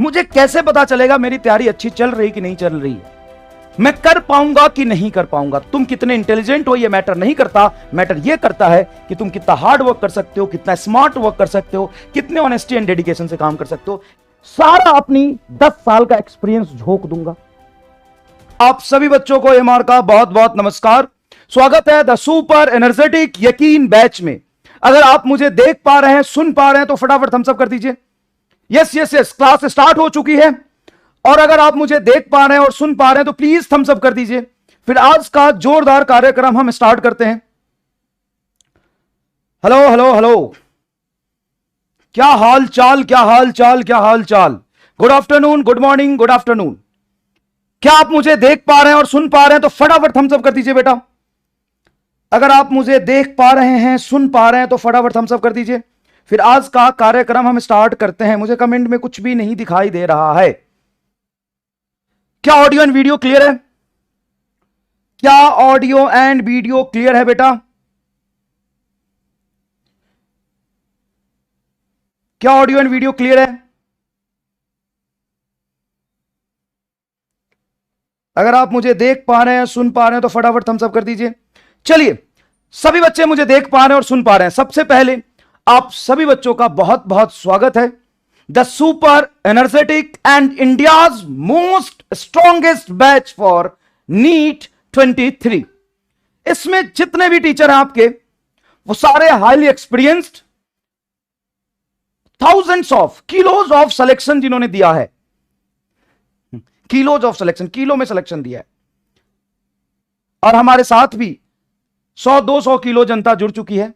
मुझे कैसे पता चलेगा मेरी तैयारी अच्छी चल रही कि नहीं चल रही है? मैं कर पाऊंगा कि नहीं कर पाऊंगा? तुम कितने इंटेलिजेंट हो ये मैटर नहीं करता, मैटर ये करता है कि तुम कितना हार्ड वर्क कर सकते हो, कितना स्मार्ट वर्क कर सकते हो, कितने ऑनेस्टी एंड डेडिकेशन से काम कर सकते हो। सारा अपनी 10 साल का एक्सपीरियंस झोंक दूंगा। आप सभी बच्चों को एमआर का बहुत बहुत नमस्कार, स्वागत है द सुपर एनर्जेटिक यकीन बैच में। अगर आप मुझे देख पा रहे हैं, सुन पा रहे हैं तो फटाफट थम्स अप कर दीजिए। Yes yes yes, class start हो चुकी है। और अगर आप मुझे देख पा रहे हैं और सुन पा रहे हैं तो प्लीज थम्स अप कर दीजिए। फिर आज का जोरदार कार्यक्रम हम स्टार्ट करते हैं। हेलो हेलो हेलो, क्या हाल चाल, क्या हाल चाल, क्या हाल चाल? Good afternoon, good morning, good afternoon. क्या आप मुझे देख पा रहे हैं और सुन पा रहे हैं तो फटाफट थम्स अप कर दीजिए बेटा। अगर आप मुझे देख पा रहे हैं, सुन पा रहे हैं तो फटाफट थम्स अप कर दीजिए। फिर आज का कार्यक्रम हम स्टार्ट करते हैं। मुझे कमेंट में कुछ भी नहीं दिखाई दे रहा है। क्या ऑडियो एंड वीडियो क्लियर है? क्या ऑडियो एंड वीडियो क्लियर है बेटा? क्या ऑडियो एंड वीडियो क्लियर है? अगर आप मुझे देख पा रहे हैं, सुन पा रहे हैं तो फटाफट थम्स अप कर दीजिए। चलिए, सभी बच्चे मुझे देख पा रहे हैं और सुन पा रहे हैं। सबसे पहले आप सभी बच्चों का बहुत बहुत स्वागत है the super energetic and India's most strongest batch for NEET 23। इसमें जितने भी टीचर हैं आपके, वो सारे highly experienced, thousands of kilos of selection जिन्होंने दिया है, किलोज ऑफ सिलेक्शन, किलो में सिलेक्शन दिया है। और हमारे साथ भी 100-200 किलो जनता जुड़ चुकी है।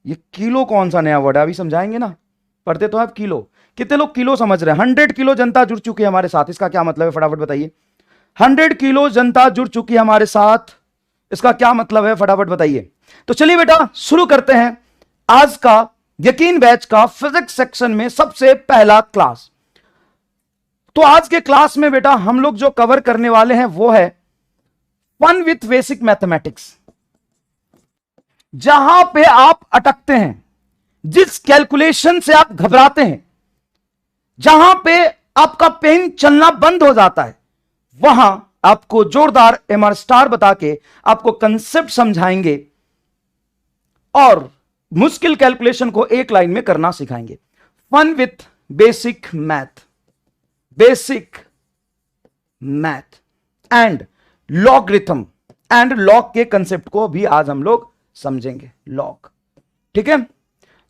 ये किलो कौन सा नया वर्ड है, अभी समझाएंगे ना। पढ़ते तो आप किलो, कितने लोग किलो समझ रहे हैं? 100 किलो जनता जुड़ चुकी है हमारे साथ। इसका क्या मतलब है फटाफट बताइए। 100 किलो जनता जुड़ चुकी है हमारे साथ, इसका क्या मतलब है फटाफट बताइए। तो चलिए बेटा, शुरू करते हैं आज का यकीन बैच का फिजिक्स सेक्शन में सबसे पहला क्लास। तो आज के क्लास में बेटा हम लोग जो कवर करने वाले हैं वो है फन विथ बेसिक मैथमेटिक्स। जहां पे आप अटकते हैं, जिस कैलकुलेशन से आप घबराते हैं, जहां पे आपका पेन चलना बंद हो जाता है, वहां आपको जोरदार एमआर स्टार बता के आपको कंसेप्ट समझाएंगे और मुश्किल कैलकुलेशन को एक लाइन में करना सिखाएंगे। Fun with basic math, basic math and logarithm and log के कंसेप्ट को भी आज हम लोग समझेंगे। लॉग, ठीक है।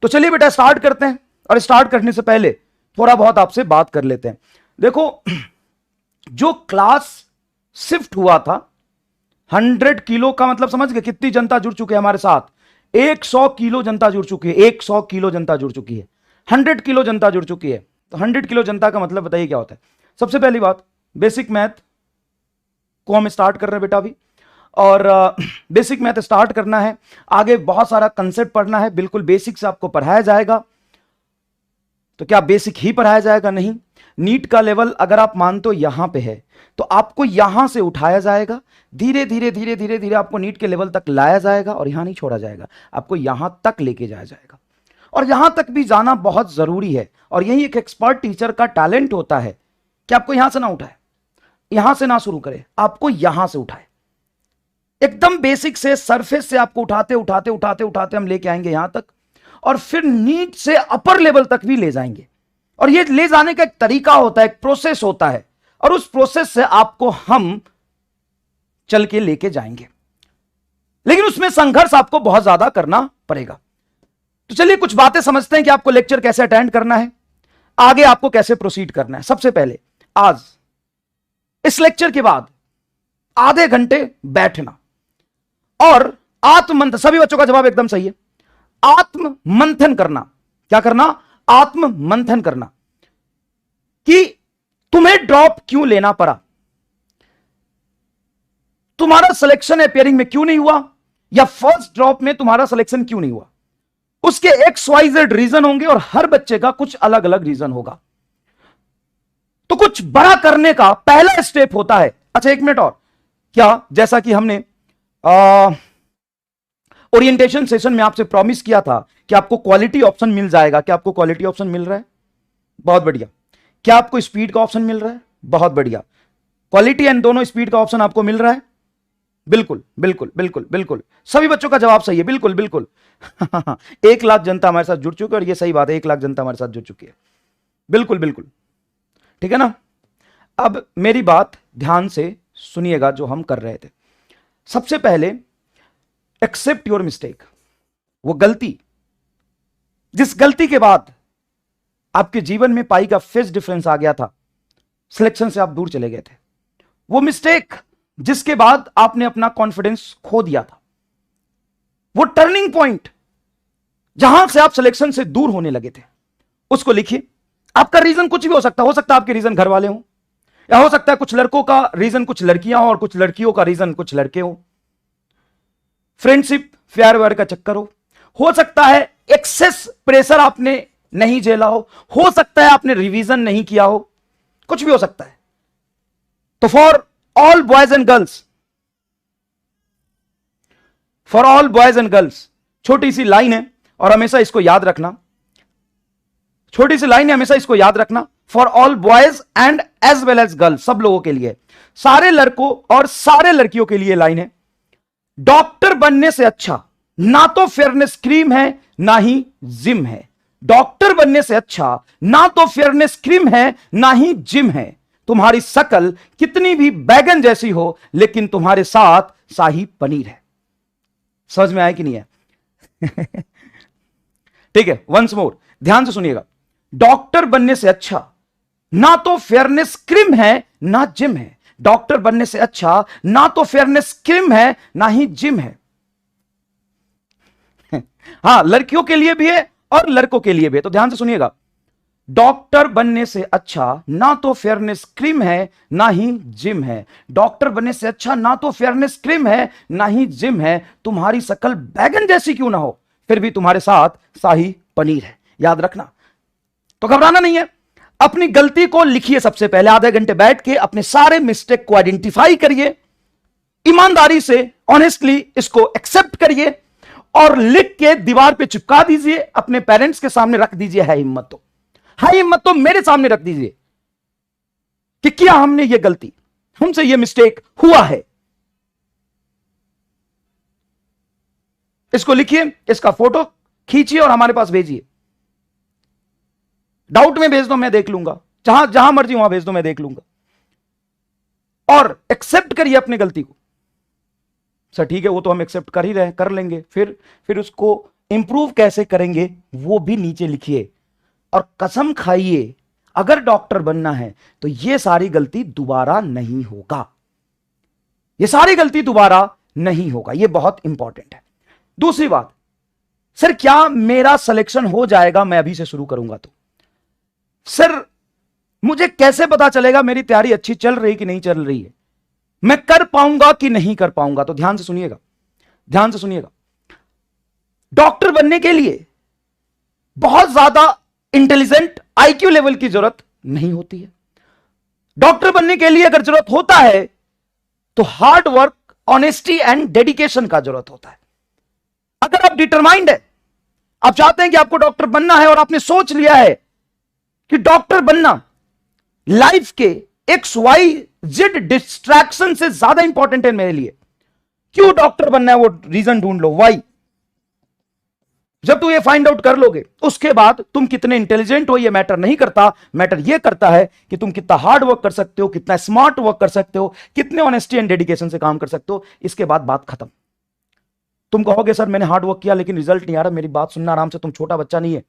तो चलिए बेटा स्टार्ट करते हैं। और स्टार्ट करने से पहले थोड़ा बहुत आपसे बात कर लेते हैं। देखो, जो क्लास शिफ्ट हुआ था 100 किलो का मतलब समझ गए कितनी जनता जुड़ चुकी है हमारे साथ? 100 किलो जनता जुड़ चुकी है। 100 किलो जनता जुड़ चुकी है। 100 किलो जनता जुड़ चुकी है। तो 100 किलो जनता का मतलब बताइए क्या होता है। सबसे पहली बात, बेसिक मैथ को हम स्टार्ट कर रहे हैं बेटा अभी। और बेसिक मैथ स्टार्ट करना है, आगे बहुत सारा कंसेप्ट पढ़ना है। बिल्कुल बेसिक से आपको पढ़ाया जाएगा। तो क्या बेसिक ही पढ़ाया जाएगा? नहीं। नीट का लेवल अगर आप मानते हो यहां पे है, तो आपको यहां से उठाया जाएगा, धीरे धीरे धीरे धीरे धीरे आपको नीट के लेवल तक लाया जाएगा और यहां नहीं छोड़ा जाएगा, आपको यहां तक लेके जाया जाएगा। और यहां तक भी जाना बहुत जरूरी है। और यही एक एक्सपर्ट टीचर का टैलेंट होता है कि आपको यहां से ना उठाए, यहां से ना शुरू करे, आपको यहां से उठाए। एकदम बेसिक से, सरफेस से आपको उठाते उठाते उठाते उठाते हम लेके आएंगे यहां तक, और फिर नीट से अपर लेवल तक भी ले जाएंगे। और ये ले जाने का एक तरीका होता है, एक प्रोसेस होता है, और उस प्रोसेस से आपको हम चल के लेके जाएंगे। लेकिन उसमें संघर्ष आपको बहुत ज्यादा करना पड़ेगा। तो चलिए कुछ बातें समझते हैं कि आपको लेक्चर कैसे अटेंड करना है, आगे आपको कैसे प्रोसीड करना है। सबसे पहले आज इस लेक्चर के बाद आधे घंटे बैठना और आत्ममंथन। सभी बच्चों का जवाब एकदम सही है। आत्म मंथन करना। क्या करना? आत्म मंथन करना कि तुम्हें ड्रॉप क्यों लेना पड़ा, तुम्हारा सिलेक्शन अपियरिंग में क्यों नहीं हुआ, या फर्स्ट ड्रॉप में तुम्हारा सिलेक्शन क्यों नहीं हुआ। उसके XYZ रीजन होंगे और हर बच्चे का कुछ अलग अलग रीजन होगा। तो कुछ बड़ा करने का पहला स्टेप होता है। अच्छा एक मिनट और, क्या जैसा कि हमने ओरिएंटेशन सेशन में आपसे प्रॉमिस किया था कि आपको क्वालिटी ऑप्शन मिल जाएगा, क्या आपको क्वालिटी ऑप्शन मिल रहा है? बहुत बढ़िया। क्या आपको स्पीड का ऑप्शन मिल रहा है? बहुत बढ़िया। क्वालिटी एंड दोनों स्पीड का ऑप्शन आपको मिल रहा है? बिल्कुल बिल्कुल बिल्कुल बिल्कुल, सभी बच्चों का जवाब सही है, बिल्कुल बिल्कुल। 1 लाख जनता हमारे साथ जुड़ चुकी है और ये सही बात है, 1 लाख जनता हमारे साथ जुड़ चुकी है, बिल्कुल बिल्कुल, ठीक है ना। अब मेरी बात ध्यान से सुनिएगा जो हम कर रहे थे। सबसे पहले एक्सेप्ट योर मिस्टेक, वो गलती जिस गलती के बाद आपके जीवन में पाई का फेस डिफरेंस आ गया था, सिलेक्शन से आप दूर चले गए थे, वो मिस्टेक जिसके बाद आपने अपना कॉन्फिडेंस खो दिया था, वो टर्निंग पॉइंट जहां से आप सिलेक्शन से दूर होने लगे थे, उसको लिखिए। आपका रीजन कुछ भी हो सकता है आपके रीजन घर वाले हो, या हो सकता है कुछ लड़कों का रीजन कुछ लड़कियां हो और कुछ लड़कियों का रीजन कुछ लड़के हो, फ्रेंडशिप प्यार व्यार का चक्कर हो सकता है एक्सेस प्रेशर आपने नहीं झेला हो सकता है आपने रिवीजन नहीं किया हो, कुछ भी हो सकता है। तो for all boys and girls, छोटी सी लाइन है और हमेशा इसको याद रखना, छोटी सी लाइन है, हमेशा इसको याद रखना। For all boys and as well as girls, सब लोगों के लिए, सारे लड़कों और सारे लड़कियों के लिए लाइन है। डॉक्टर बनने से अच्छा ना तो फेयरनेस क्रीम है ना ही जिम है। डॉक्टर बनने से अच्छा ना तो फेयरनेस क्रीम है ना ही जिम है। तुम्हारी शकल कितनी भी बैगन जैसी हो लेकिन तुम्हारे साथ शाही पनीर है। समझ में आया कि नहीं है? ठीक है, वंस मोर, ध्यान से सुनिएगा। डॉक्टर बनने से अच्छा ना तो फेयरनेस क्रीम है ना जिम है। डॉक्टर बनने से अच्छा ना तो फेयरनेस क्रीम है ना ही जिम है। हां, लड़कियों के लिए भी है और लड़कों के लिए भी है, तो ध्यान से सुनिएगा। डॉक्टर बनने से अच्छा ना तो फेयरनेस क्रीम है ना ही जिम है। डॉक्टर बनने से अच्छा ना तो फेयरनेस क्रीम है ना ही जिम है। तुम्हारी शकल बैगन जैसी क्यों ना हो फिर भी तुम्हारे साथ शाही पनीर है। याद रखना, तो घबराना नहीं है। अपनी गलती को लिखिए, सबसे पहले आधे घंटे बैठ के अपने सारे मिस्टेक को आइडेंटिफाई करिए, ईमानदारी से ऑनेस्टली इसको एक्सेप्ट करिए और लिख के दीवार पे चिपका दीजिए, अपने पेरेंट्स के सामने रख दीजिए। है हिम्मत तो मेरे सामने रख दीजिए कि क्या हमने ये गलती, हमसे ये मिस्टेक हुआ है। इसको लिखिए, इसका फोटो खींचिए और हमारे पास भेजिए। डाउट में भेज दो, मैं देख लूंगा, जहां जहां मर्जी वहां भेज दो, मैं देख लूंगा। और एक्सेप्ट करिए अपनी गलती को। सर ठीक है, वो तो हम एक्सेप्ट कर ही रहे, कर लेंगे, फिर उसको इंप्रूव कैसे करेंगे वो भी नीचे लिखिए। और कसम खाइए, अगर डॉक्टर बनना है तो यह सारी गलती दोबारा नहीं होगा, यह सारी गलती दोबारा नहीं होगा। यह बहुत इंपॉर्टेंट है। दूसरी बात, सर क्या मेरा सिलेक्शन हो जाएगा मैं अभी से शुरू करूंगा तो? सर मुझे कैसे पता चलेगा मेरी तैयारी अच्छी चल रही कि नहीं चल रही है, मैं कर पाऊंगा कि नहीं कर पाऊंगा? तो ध्यान से सुनिएगा, ध्यान से सुनिएगा। डॉक्टर बनने के लिए बहुत ज्यादा इंटेलिजेंट आईक्यू लेवल की जरूरत नहीं होती है। डॉक्टर बनने के लिए अगर जरूरत होता है तो hard work, honesty and dedication का जरूरत होता है। अगर आप डिटरमाइंड है, आप चाहते हैं कि आपको डॉक्टर बनना है और आपने सोच लिया है कि डॉक्टर बनना लाइफ के XYZ डिस्ट्रैक्शन से ज्यादा इंपॉर्टेंट है मेरे लिए, क्यों डॉक्टर बनना है वो रीजन ढूंढ लो, वाई। जब तू ये फाइंड आउट कर लोगे उसके बाद तुम कितने इंटेलिजेंट हो ये मैटर नहीं करता, मैटर ये करता है कि तुम कितना हार्ड वर्क कर सकते हो, कितना स्मार्ट वर्क कर सकते हो, कितने ऑनेस्टी एंड डेडिकेशन से काम कर सकते हो। इसके बाद बात खत्म। तुम कहोगे सर मैंने हार्ड वर्क किया लेकिन रिजल्ट नहीं आ रहा, मेरी बात सुनना आराम से, तुम छोटा बच्चा नहीं है।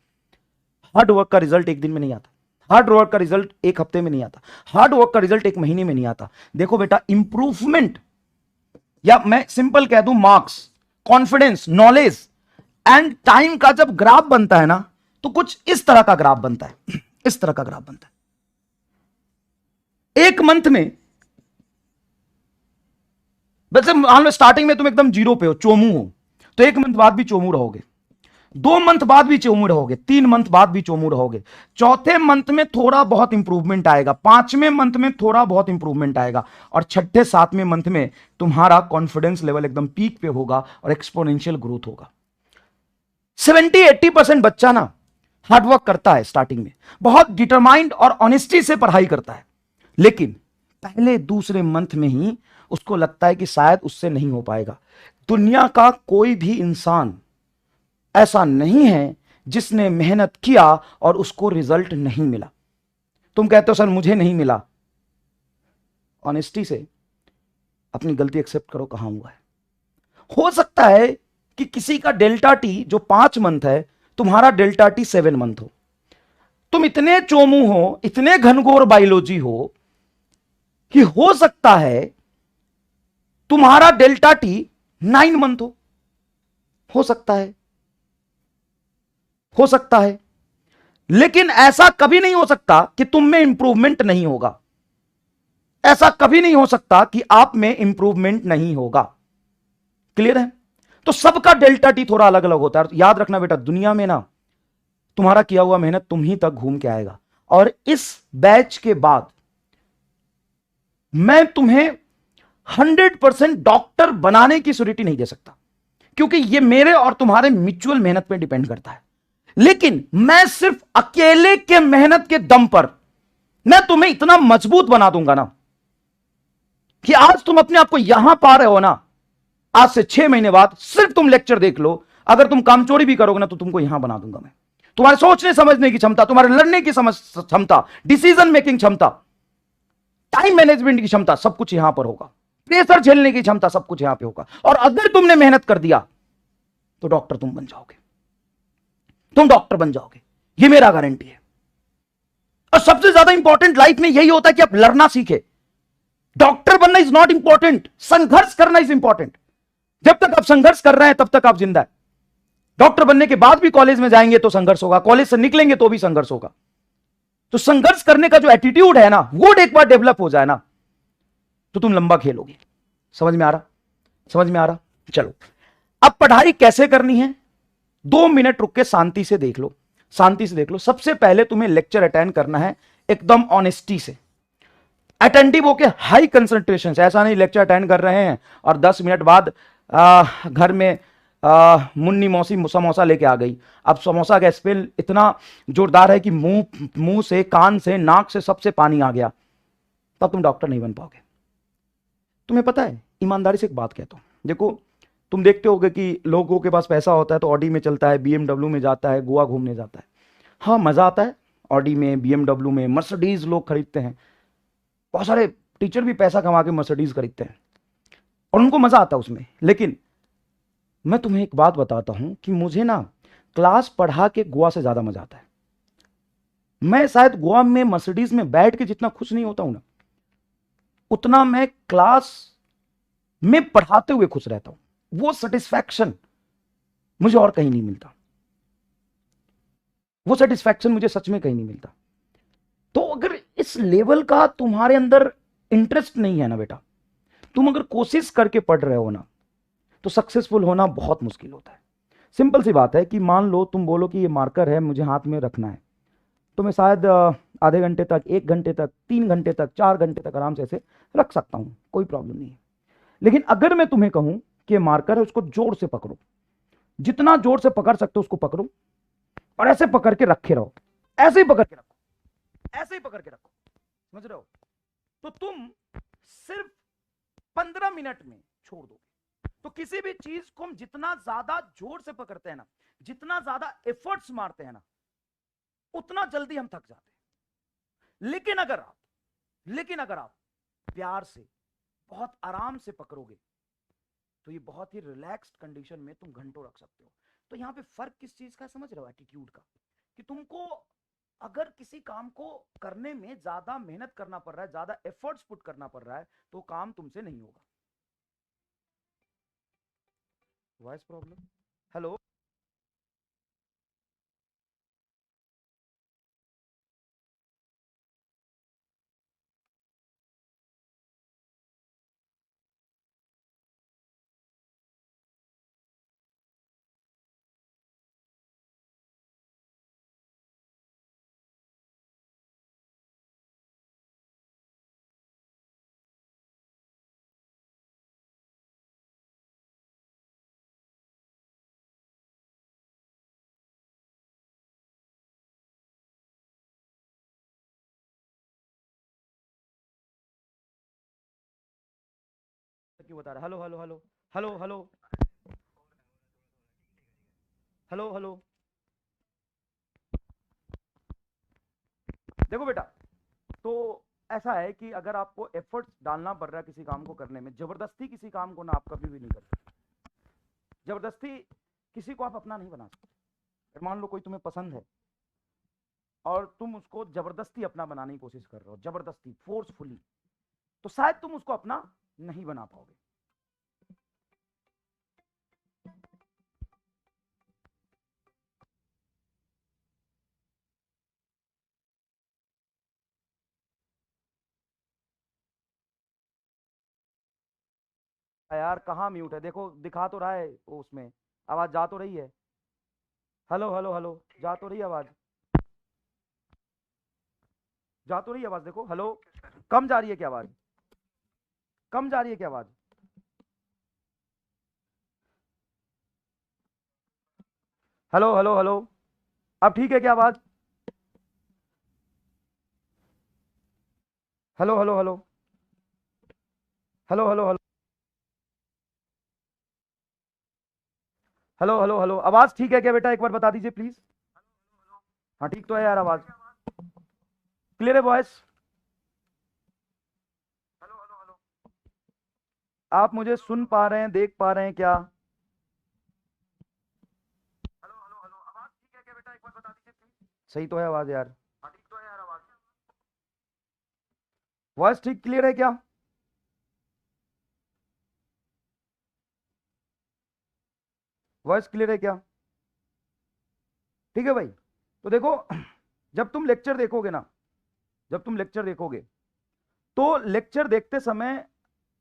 हार्ड वर्क का रिजल्ट एक दिन में नहीं आता, हार्ड वर्क का रिजल्ट एक हफ्ते में नहीं आता, हार्ड वर्क का रिजल्ट एक महीने में नहीं आता। देखो बेटा, इंप्रूवमेंट, या मैं सिंपल कह दूं, marks, confidence, knowledge and time का जब ग्राफ बनता है ना तो कुछ इस तरह का ग्राफ बनता है, इस तरह का ग्राफ बनता है। एक मंथ में, वैसे मान लो स्टार्टिंग में तुम एकदम जीरो पे हो, चोमू हो, तो एक मंथ बाद भी चोमू रहोगे, 2 मंथ बाद भी चोमू रहोगे, 3 मंथ बाद भी चोमू रहोगे, चौथे मंथ में थोड़ा बहुत इंप्रूवमेंट आएगा, 5वें मंथ में थोड़ा बहुत इंप्रूवमेंट आएगा, और छठे 7वें मंथ में तुम्हारा कॉन्फिडेंस लेवल एकदम पीक पे होगा और एक्सपोनेंशियल ग्रोथ होगा। 70-80% बच्चा ना हार्डवर्क करता है, स्टार्टिंग में बहुत डिटरमाइंड और ऑनेस्टी से पढ़ाई करता है, लेकिन पहले दूसरे मंथ में ही उसको लगता है कि शायद उससे नहीं हो पाएगा। दुनिया का कोई भी इंसान ऐसा नहीं है जिसने मेहनत किया और उसको रिजल्ट नहीं मिला। तुम कहते हो सर मुझे नहीं मिला, ऑनेस्टी से अपनी गलती एक्सेप्ट करो, कहां हुआ है। हो सकता है कि किसी का डेल्टा टी जो 5 मंथ है, तुम्हारा डेल्टा टी 7 मंथ हो। तुम इतने चोमू हो, इतने घनघोर बायोलॉजी हो कि हो सकता है तुम्हारा डेल्टा टी 9 मंथ हो सकता है, हो सकता है, लेकिन ऐसा कभी नहीं हो सकता कि तुम में इंप्रूवमेंट नहीं होगा। ऐसा कभी नहीं हो सकता कि आप में इंप्रूवमेंट नहीं होगा। क्लियर है? तो सबका डेल्टा टी थोड़ा अलग अलग होता है। याद रखना बेटा, दुनिया में ना तुम्हारा किया हुआ मेहनत तुम ही तक घूम के आएगा। और इस बैच के बाद मैं तुम्हें 100% डॉक्टर बनाने की श्योरिटी नहीं दे सकता, क्योंकि यह मेरे और तुम्हारे म्यूचुअल मेहनत पर डिपेंड करता है। लेकिन मैं सिर्फ अकेले के मेहनत के दम पर मैं तुम्हें इतना मजबूत बना दूंगा ना कि आज तुम अपने आप को यहां पा रहे हो ना, आज से 6 महीने बाद सिर्फ तुम लेक्चर देख लो, अगर तुम कामचोरी भी करोगे ना तो तुमको यहां बना दूंगा मैं। तुम्हारे सोचने समझने की क्षमता, तुम्हारे लड़ने की समझ क्षमता, डिसीजन मेकिंग क्षमता, टाइम मैनेजमेंट की क्षमता, सब कुछ यहां पर होगा। प्रेशर झेलने की क्षमता, सब कुछ यहां पे होगा। और अगर तुमने मेहनत कर दिया तो डॉक्टर तुम बन जाओगे, तुम डॉक्टर बन जाओगे, यह मेरा गारंटी है। और सबसे ज्यादा इंपॉर्टेंट लाइफ में यही होता है कि आप लड़ना सीखे। डॉक्टर बनना इज नॉट इंपॉर्टेंट, संघर्ष करना इज इंपॉर्टेंट। जब तक आप संघर्ष कर रहे हैं तब तक आप जिंदा है। डॉक्टर बनने के बाद भी कॉलेज में जाएंगे तो संघर्ष होगा, कॉलेज से निकलेंगे तो भी संघर्ष होगा। तो संघर्ष करने का जो एटीट्यूड है ना, वो एक बार डेवलप हो जाए ना तो तुम लंबा खेलोगे। समझ में आ रहा? समझ में आ रहा? चलो, अब पढ़ाई कैसे करनी है 2 मिनट रुक के शांति से देख लो, शांति से देख लो। सबसे पहले तुम्हें लेक्चर अटेंड करना है एकदम ऑनेस्टी से, अटेंटिव होके, हाई कंसंट्रेशन से। ऐसा नहीं लेक्चर अटेंड कर रहे हैं और 10 मिनट बाद घर में मुन्नी मौसी समोसा लेके आ गई। अब समोसा का स्मेल इतना जोरदार है कि मुंह से, कान से, नाक से, सबसे पानी आ गया, तब तुम डॉक्टर नहीं बन पाओगे। तुम्हें पता है, ईमानदारी से एक बात कहता हूं, देखो तुम देखते होगे कि लोगों के पास पैसा होता है तो ऑडी में चलता है, बीएमडब्ल्यू में जाता है, गोवा घूमने जाता है। हाँ, मजा आता है ऑडी में, बीएमडब्ल्यू में, मर्सिडीज लोग खरीदते हैं। बहुत सारे टीचर भी पैसा कमा के मर्सिडीज खरीदते हैं और उनको मजा आता है उसमें। लेकिन मैं तुम्हें एक बात बताता हूं कि मुझे ना क्लास पढ़ा के गोवा से ज्यादा मजा आता है। मैं शायद गोवा में मर्सिडीज में बैठ के जितना खुश नहीं होता हूं ना, उतना मैं क्लास में पढ़ाते हुए खुश रहता हूं। वो सेटिस्फैक्शन मुझे और कहीं नहीं मिलता, वो सेटिस्फैक्शन मुझे सच में कहीं नहीं मिलता। तो अगर इस लेवल का तुम्हारे अंदर इंटरेस्ट नहीं है ना बेटा, तुम अगर कोशिश करके पढ़ रहे हो ना, तो सक्सेसफुल होना बहुत मुश्किल होता है। सिंपल सी बात है कि मान लो तुम बोलो कि ये मार्कर है, मुझे हाथ में रखना है, तो मैं शायद आधे घंटे तक, 1 घंटे तक, 3 घंटे तक, 4 घंटे तक आराम से ऐसे रख सकता हूं, कोई प्रॉब्लम नहीं है। लेकिन अगर मैं तुम्हें कहूं कि मार्कर है, उसको जोर से पकड़ो, जितना जोर से पकड़ सकते हो उसको पकड़ो और ऐसे पकड़ के रखे रहो, ऐसे ही पकड़ के रखो, ऐसे ही पकड़ के रखो। समझ रहे हो? तो तुम सिर्फ 15 मिनट में छोड़ दोगे। तो किसी भी चीज को हम जितना ज्यादा जोर से पकड़ते हैं ना, जितना ज्यादा एफर्ट्स मारते हैं ना, उतना जल्दी हम थक जाते हैं। लेकिन अगर आप प्यार से, बहुत आराम से पकड़ोगे तो ये बहुत ही रिलैक्स्ड कंडीशन में तुम घंटों रख सकते हो। तो यहां पे फर्क किस चीज का समझ रहे हो? एटीट्यूड का। कि तुमको अगर किसी काम को करने में ज्यादा मेहनत करना पड़ रहा है, ज्यादा एफर्ट्स पुट करना पड़ रहा है, तो काम तुमसे नहीं होगा। Voice problem? हेलो? क्यों बता रहा है? Hello hello hello hello hello hello hello. देखो बेटा, तो ऐसा है कि अगर आपको एफर्ट्स डालना पड़ रहा है किसी काम को करने में, जबरदस्ती किसी काम को ना आप कभी भी नहीं कर सकते। जबरदस्ती किसी को आप अपना नहीं बना सकते। मान लो कोई तुम्हें पसंद है और तुम उसको जबरदस्ती अपना बनाने की कोशिश कर रहे हो, जबरदस्ती फोर्सफुली, तो शायद तुम उसको अपना नहीं बना पाओगे। यार कहाँ म्यूट है? देखो दिखा तो रहा है वो, उसमें आवाज जा तो रही है। हेलो हेलो हेलो, जा तो रही है आवाज? जा तो रही है आवाज? देखो हेलो, कम जा रही है क्या आवाज? कम जा रही है क्या आवाज? हेलो हेलो हेलो, अब ठीक है क्या आवाज? Hello hello hello hello hello hello hello hello hello, आवाज ठीक है क्या बेटा? एक बार बता दीजिए प्लीज। हाँ ठीक तो है यार आवाज, क्लियर है वॉइस? आप मुझे सुन पा रहे हैं, देख पा रहे हैं क्या? सही तो है आवाज यार? वॉइस ठीक क्लियर है क्या? वॉइस क्लियर है क्या? ठीक है भाई। तो देखो, जब तुम लेक्चर देखोगे ना, जब तुम लेक्चर देखोगे तो लेक्चर देखते समय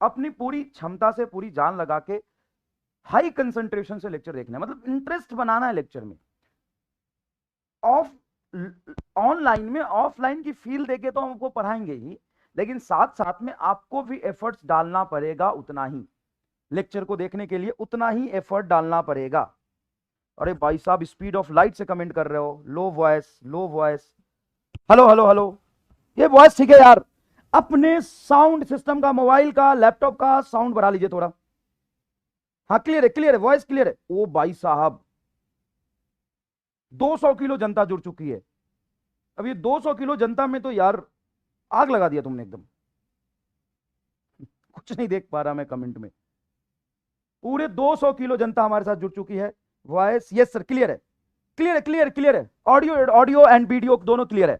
अपनी पूरी क्षमता से, पूरी जान लगा के, हाई कंसंट्रेशन से लेक्चर देखना है, मतलब इंटरेस्ट बनाना है लेक्चर में। ऑफ ऑनलाइन में ऑफलाइन की फील देके तो हम आपको पढ़ाएंगे ही, लेकिन साथ साथ में आपको भी एफर्ट्स डालना पड़ेगा उतना ही, लेक्चर को देखने के लिए उतना ही एफर्ट डालना पड़ेगा। अरे भाई साहब स्पीड ऑफ लाइट से कमेंट कर रहे हो, low voice low voice. Hello hello hello, ये वॉइस ठीक है यार? अपने साउंड सिस्टम का, मोबाइल का, लैपटॉप का साउंड बढ़ा लीजिए थोड़ा। हाँ क्लियर है, क्लियर है, वॉइस क्लियर है। ओ भाई साहब 200 किलो जनता जुड़ चुकी है। अब ये 200 किलो जनता में तो यार आग लगा दिया तुमने एकदम। कुछ नहीं देख पा रहा मैं कमेंट में। पूरे 200 किलो जनता हमारे साथ जुड़ चुकी है। वॉइस यस सर क्लियर है, क्लियर है, क्लियर क्लियर है। ऑडियो ऑडियो एंड वीडियो दोनों क्लियर है।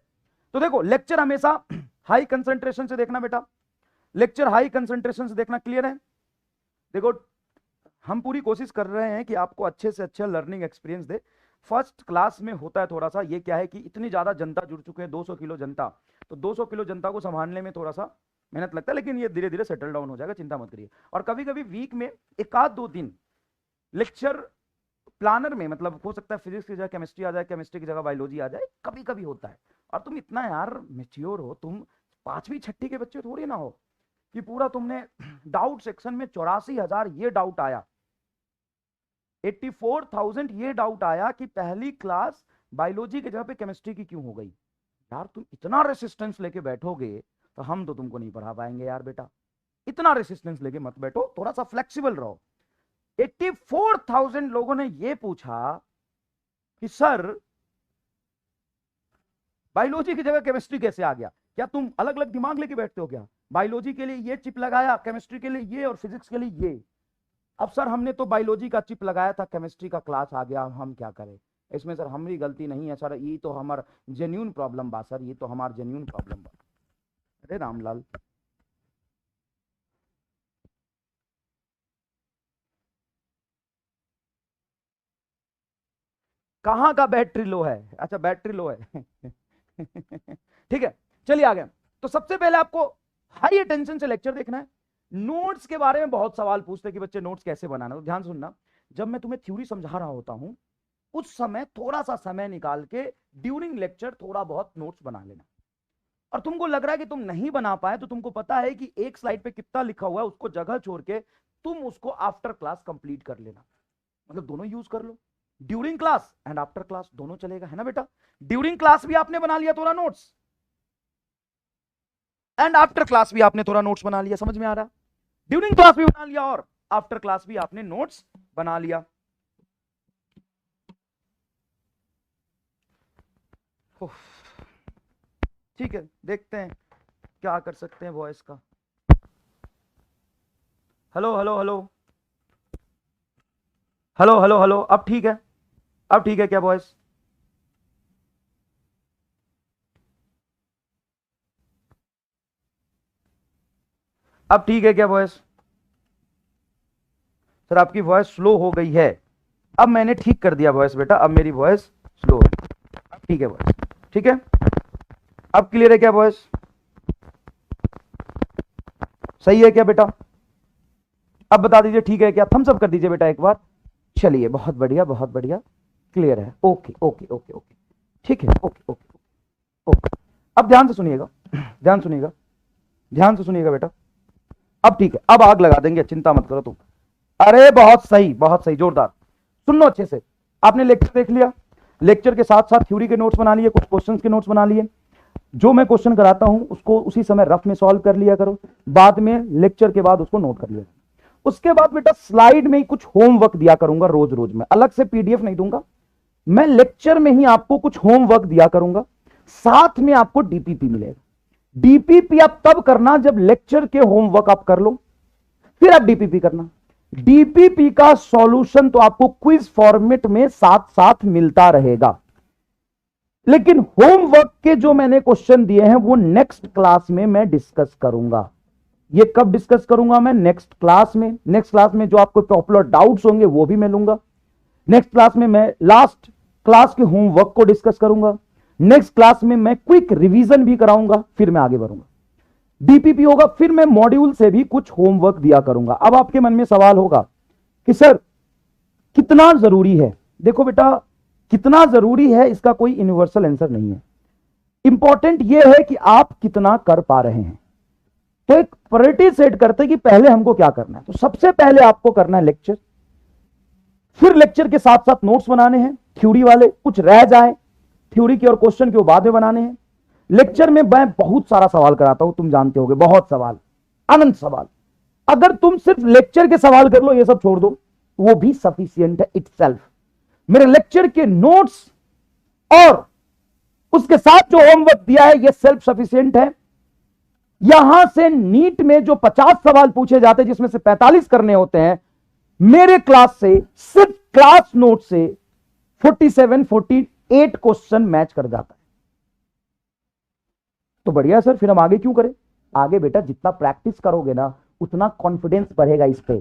तो देखो लेक्चर हमेशा हाई कंसंट्रेशन से देखना बेटा, लेक्चर हाई कंसंट्रेशन से देखना, क्लियर है? देखो हम पूरी कोशिश कर रहे हैं कि आपको अच्छे से अच्छा लर्निंग एक्सपीरियंस दे। फर्स्ट क्लास में होता है थोड़ा सा ये, क्या है कि इतनी ज्यादा जनता जुड़ चुके हैं, 200 किलो जनता, तो 200 किलो जनता को संभालने में थोड़ा सा मेहनत लगता है, लेकिन ये धीरे धीरे सेटल डाउन हो जाएगा, चिंता मत करिए। और कभी कभी वीक में एक आध दो दिन लेक्चर प्लानर में, मतलब हो सकता है फिजिक्स की जगह केमिस्ट्री आ जाए, केमिस्ट्री की जगह बायोलॉजी आ जाए, कभी कभी होता है। और तुम इतना यार मेच्योर हो, तुम पांचवी छठी के बच्चे थोड़ी ना हो कि पूरा तुमने डाउट सेक्शन में 84,000 ये डाउट आया, 84,000 ये डाउट आया कि पहली क्लास बायोलॉजी की जगह पे केमिस्ट्री की क्यों हो गई। यार तुम इतना रेसिस्टेंस लेके बैठोगे तो हम तो तुमको नहीं पढ़ा पाएंगे यार बेटा। इतना रेसिस्टेंस लेके मत बैठो, थोड़ा सा फ्लेक्सिबल रहो। 84,000 लोगों ने ये पूछा कि सर बायोलॉजी की जगह केमिस्ट्री कैसे आ गया? क्या तुम अलग अलग दिमाग लेके बैठते हो क्या? बायोलॉजी के लिए ये चिप लगाया, केमिस्ट्री के लिए ये, और फिजिक्स के लिए ये। अब सर हमने तो बायोलॉजी का चिप लगाया था, केमिस्ट्री का क्लास आ गया, हम क्या करें? इसमें सर हमारी गलती नहीं है सर, ये तो हमारा जेन्यून प्रॉब्लम बा सर, ये तो हमारा जेन्यून प्रॉब्लम बा। अरे रामलाल, कहाँ का बैटरी लो है? अच्छा बैटरी लो है। ठीक है, चलिए आगे। तो सबसे पहले आपको हाई अटेंशन से लेक्चर देखना है। नोट्स के बारे में बहुत सवाल पूछते हैं कि बच्चे नोट्स कैसे बनाना, तो ध्यान सुनना। जब मैं तुम्हें थ्योरी समझा रहा होता हूं उस समय थोड़ा सा समय निकाल के ड्यूरिंग लेक्चर थोड़ा बहुत नोट्स बना लेना। और तुमको लग रहा है कि तुम नहीं बना पाए, तो तुमको पता है कि एक स्लाइड पे कितना लिखा हुआ है, उसको जगह छोड़ के तुम उसको आफ्टर क्लास कंप्लीट कर लेना। मतलब दोनों यूज कर लो, during class and after class दोनों चलेगा, है ना बेटा? ड्यूरिंग क्लास भी आपने बना लिया थोड़ा नोट्स, एंड आफ्टर क्लास भी आपने थोड़ा नोट्स बना लिया, समझ में आ रहा? ड्यूरिंग क्लास भी बना लिया और आफ्टर क्लास भी आपने नोट्स बना लिया। ठीक है, देखते हैं क्या कर सकते हैं वॉइस का। Hello hello hello hello hello hello, अब ठीक है? अब ठीक है क्या वॉइस? अब ठीक है क्या वॉइस? सर आपकी वॉइस स्लो हो गई है। अब मैंने ठीक कर दिया वॉइस बेटा, अब मेरी वॉइस स्लो है। अब ठीक है वॉइस, ठीक है? अब क्लियर है क्या वॉइस? सही है क्या बेटा? अब बता दीजिए ठीक है क्या, थम्स अप कर दीजिए बेटा एक बार। चलिए बहुत बढ़िया बहुत बढ़िया, क्लियर है। ओके ओके ओके ओके, ठीक है, ओके ओके ओके। अब ध्यान से सुनिएगा, ध्यान सुनिएगा, ध्यान से सुनिएगा बेटा। अब ठीक है, अब आग लगा देंगे, चिंता मत करो तुम। अरे बहुत सही बहुत सही, जोरदार। सुन लो अच्छे से। आपने लेक्चर देख लिया, लेक्चर के साथ साथ थ्योरी के नोट्स बना लिए, कुछ क्वेश्चंस के नोट्स बना लिए। जो मैं क्वेश्चन कराता हूं उसको उसी समय रफ में सॉल्व कर लिया करो, बाद में लेक्चर के बाद उसको नोट कर लिया। उसके बाद बेटा स्लाइड में ही कुछ होमवर्क दिया करूंगा रोज रोज में, अलग से पीडीएफ नहीं दूंगा, मैं लेक्चर में ही आपको कुछ होमवर्क दिया करूंगा, साथ में आपको डीपीपी मिलेगा। डीपीपी आप तब करना जब लेक्चर के होमवर्क आप कर लो, फिर आप डीपीपी करना। डीपीपी का सॉल्यूशन तो आपको क्विज फॉर्मेट में साथ साथ मिलता रहेगा, लेकिन होमवर्क के जो मैंने क्वेश्चन दिए हैं वो नेक्स्ट क्लास में मैं डिस्कस करूंगा। ये कब डिस्कस करूंगा मैं? नेक्स्ट क्लास में। नेक्स्ट क्लास में जो आपको पॉपुलर डाउट्स होंगे वो भी मैं लूंगा। नेक्स्ट क्लास में मैं लास्ट क्लास के होमवर्क को डिस्कस करूंगा। नेक्स्ट क्लास में मैं क्विक रिवीजन भी कराऊंगा, फिर मैं आगे बढ़ूंगा। डीपीपी होगा, फिर मैं मॉड्यूल से भी कुछ होमवर्क दिया करूंगा। अब आपके मन में सवाल होगा कि सर कितना जरूरी है? देखो बेटा, कितना जरूरी है इसका कोई यूनिवर्सल आंसर नहीं है। इंपॉर्टेंट यह है कि आप कितना कर पा रहे हैं। तो एक प्रायोरिटी सेट करते हैं कि पहले हमको क्या करना है। तो सबसे पहले आपको करना है लेक्चर, फिर लेक्चर के साथ साथ नोट्स बनाने हैं थ्योरी वाले, कुछ रह जाए थ्योरी के और क्वेश्चन के वो बाद में बनाने हैं। लेक्चर में मैं बहुत सारा सवाल कराता हूं, तुम जानते होगे, बहुत सवाल, अनंत सवाल। अगर तुम सिर्फ लेक्चर के सवाल कर लो, ये सब छोड़ दो, वो भी सफिशिएंट है इटसेल्फ। मेरे लेक्चर के नोट्स और उसके साथ जो होमवर्क दिया है ये सेल्फ सफिशिएंट है। यहां से नीट में जो 50 सवाल पूछे जाते हैं जिसमें से 45 करने होते हैं, मेरे क्लास से सिर्फ क्लास नोट से 47-48 क्वेश्चन मैच कर जाता है। तो बढ़िया सर, फिर हम आगे क्यों करें? आगे बेटा जितना प्रैक्टिस करोगे ना उतना कॉन्फिडेंस बढ़ेगा इस पे।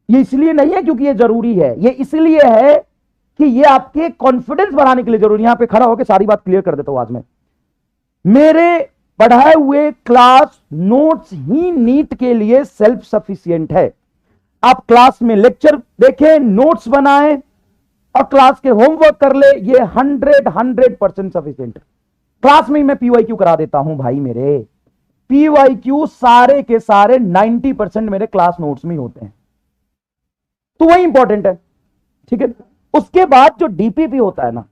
ये इसलिए नहीं है क्योंकि ये जरूरी है, ये इसलिए है कि ये आपके कॉन्फिडेंस बढ़ाने के लिए जरूरी है। यहां पे खड़ा होकर सारी बात क्लियर कर देता हूं आज मैं। मेरे पढ़ाए हुए क्लास नोट्स ही नीट के लिए सेल्फ सफिशिएंट है। आप क्लास में लेक्चर देखें, नोट्स बनाएं और क्लास के होमवर्क कर ले, ये 100% सफिशिएंट है। क्लास में ही मैं पीवाईक्यू करा देता हूं भाई मेरे। पीवाईक्यू सारे के सारे 90% मेरे क्लास नोट्स में ही होते हैं, तो वही इंपॉर्टेंट है, ठीक है। उसके बाद जो डीपीपी होता है ना,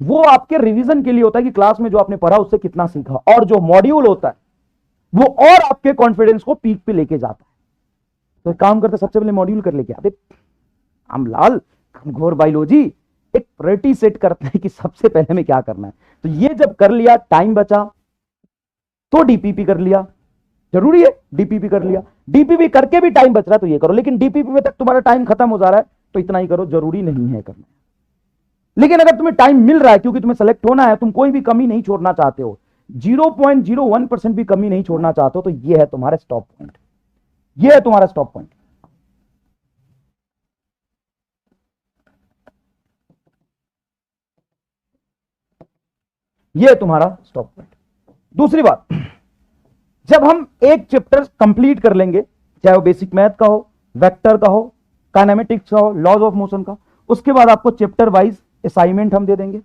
वो आपके रिवीजन के लिए होता है कि क्लास में जो आपने पढ़ा उससे कितना सीखा। और जो मॉड्यूल होता है वो और आपके कॉन्फिडेंस को पीक पे लेके जाता है। तो एक काम करते, सबसे पहले मॉड्यूल कर लेके आते। रामलाल घोर बायोलॉजी एक प्रायोरिटी सेट करते हैं कि सबसे पहले में क्या करना है। तो ये जब कर लिया, टाइम बचा तो डीपीपी कर लिया, जरूरी है डीपीपी कर लिया। डीपीपी करके भी टाइम बच रहा है तो ये करो, लेकिन डीपीपी में तक तुम्हारा टाइम खत्म हो जा रहा है तो इतना ही करो, जरूरी नहीं है करना। लेकिन अगर तुम्हें टाइम मिल रहा है क्योंकि तुम्हें सेलेक्ट होना है, तुम कोई भी कमी नहीं छोड़ना चाहते हो, 0.01% भी कमी नहीं छोड़ना चाहते हो, तो ये है तुम्हारा स्टॉप पॉइंट, ये है तुम्हारा स्टॉप पॉइंट। ये है तुम्हारा स्टॉप पॉइंट। दूसरी बात, जब हम एक चैप्टर कंप्लीट कर लेंगे, चाहे वो बेसिक मैथ का हो, वेक्टर का हो, काइनेमेटिक्स का हो, लॉज ऑफ मोशन का, उसके बाद आपको चैप्टर वाइज असाइनमेंट हम दे देंगे।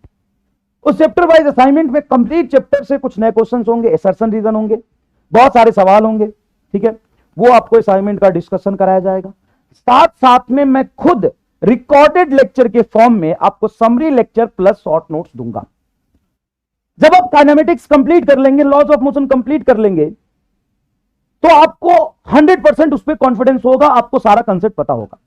उस चैप्टर वाइज असाइनमेंट में कंप्लीट चैप्टर से कुछ नए क्वेश्चंस होंगे, असर्शन रीजन होंगे, बहुत सारे सवाल होंगे, ठीक है। वो आपको असाइनमेंट का डिस्कशन कराया जाएगा। साथ साथ में मैं खुद रिकॉर्डेड लेक्चर के फॉर्म में आपको summary lecture plus short notes दूंगा। जब आप काइनेमेटिक्स कंप्लीट कर लेंगे, लॉज ऑफ मोशन कंप्लीट कर लेंगे, तो आपको 100% उस पर कॉन्फिडेंस होगा, आपको सारा कंसेप्ट पता होगा।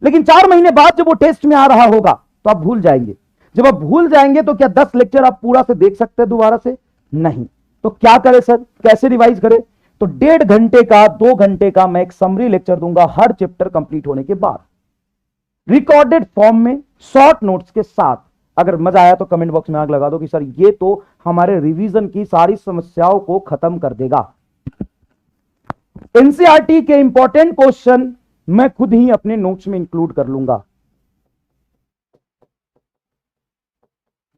लेकिन 4 महीने बाद जब वो टेस्ट में आ रहा होगा तो आप भूल जाएंगे। जब आप भूल जाएंगे तो क्या 10 लेक्चर आप पूरा से देख सकते हैं दोबारा से? नहीं। तो क्या करें सर, कैसे रिवाइज करें? तो 1.5 घंटे का 2 घंटे का मैं एक समरी लेक्चर दूंगा हर चैप्टर कंप्लीट होने के बाद, रिकॉर्डेड फॉर्म में, शॉर्ट नोट्स के साथ। अगर मजा आया तो कमेंट बॉक्स में आग लगा दो कि सर ये तो हमारे रिवीजन की सारी समस्याओं को खत्म कर देगा। एनसीईआरटी के इंपॉर्टेंट क्वेश्चन मैं खुद ही अपने नोट्स में इंक्लूड कर लूंगा,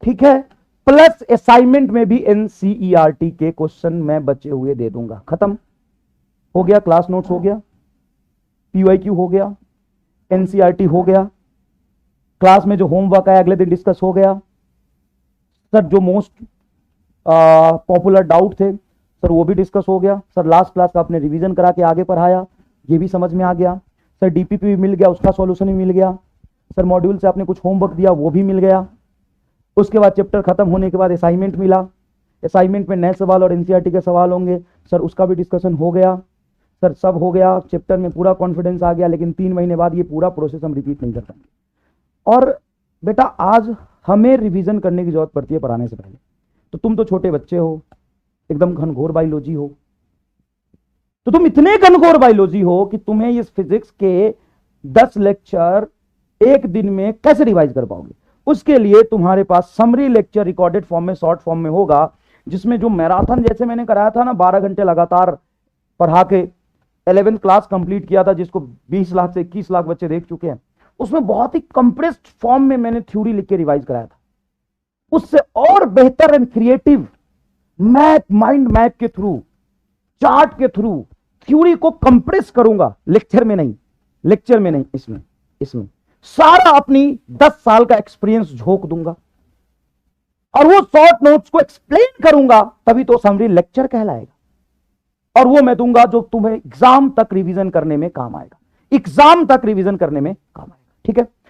ठीक है। प्लस असाइनमेंट में भी एनसीईआरटी के क्वेश्चन मैं बचे हुए दे दूंगा। खत्म हो गया, क्लास नोट्स हो गया, पीवाईक्यू हो गया, एनसीईआरटी हो गया, क्लास में जो होमवर्क है अगले दिन डिस्कस हो गया। सर जो मोस्ट पॉपुलर डाउट थे सर वो भी डिस्कस हो गया। सर लास्ट क्लास का आपने रिवीजन करा के आगे पढ़ाया, ये भी समझ में आ गया। सर डीपीपी भी मिल गया, उसका सॉल्यूशन भी मिल गया। सर मॉड्यूल से आपने कुछ होमवर्क दिया, वो भी मिल गया। उसके बाद चैप्टर खत्म होने के बाद असाइनमेंट मिला, असाइनमेंट में नए सवाल और एनसीईआरटी के सवाल होंगे, सर उसका भी डिस्कशन हो गया। सर सब हो गया, चैप्टर में पूरा कॉन्फिडेंस आ गया। लेकिन 3 महीने बाद ये पूरा प्रोसेस हम रिपीट नहीं कर पाएंगे। और बेटा आज हमें रिवीजन करने की जरूरत पड़ती है पढ़ाने से पहले। तो तुम तो छोटे बच्चे हो, एकदम घनघोर बायोलॉजी हो, तो तुम इतने घनघोर बायोलॉजी हो कि तुम्हें इस फिजिक्स के 10 लेक्चर एक दिन में कैसे रिवाइज कर पाओगे? उसके लिए तुम्हारे पास समरी लेक्चर रिकॉर्डेड फॉर्म में, शॉर्ट फॉर्म में होगा, जिसमें जो मैराथन जैसे मैंने कराया था ना, 12 घंटे लगातार पढ़ा के 11th क्लास कंप्लीट किया था, जिसको 20 लाख से 21 लाख बच्चे देख चुके हैं, उसमें बहुत ही कंप्रेस्ड फॉर्म में मैंने थ्योरी लिख के रिवाइज कराया था। उससे और बेहतर and creative map, mind map के थ्रू, चार्ट के थ्रू थ्योरी को कंप्रेस करूंगा, लेक्चर में नहीं, इसमें सारा अपनी 10 साल का एक्सपीरियंस झोंक दूंगा और वो शॉर्ट नोट्स को एक्सप्लेन करूंगा, तभी तो समरी लेक्चर कहलाएगा। और वो मैं दूंगा जो तुम्हें एग्जाम तक रिवीजन करने में काम आएगा, ठीक है।